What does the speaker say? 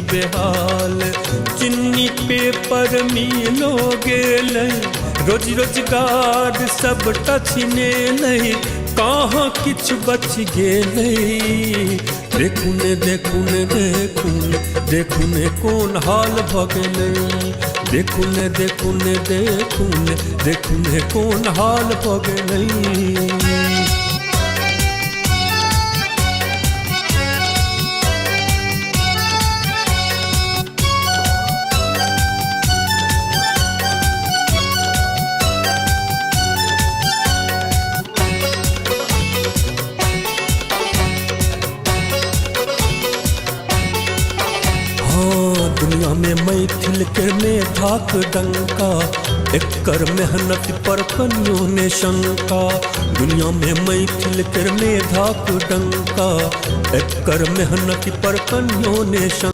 बेहाल। चिन्नी पेपर मिलो गेल, रोजी रोजगार सब टछने नहीं, कहाँ किछ बच गेल। देखुने देखुने देखुने देखुने कोन हाल भ गेलै, देखुने देखुने देखुने देखुने कोन हाल भ गेलै। दुनिया में मैथिल के मेधाक डंका, एकर मेहनत पर कनियो ने शंका। दुनिया में मैथिल के मेधाक डंका, एकर मेहनत पर कनियो ने शंका।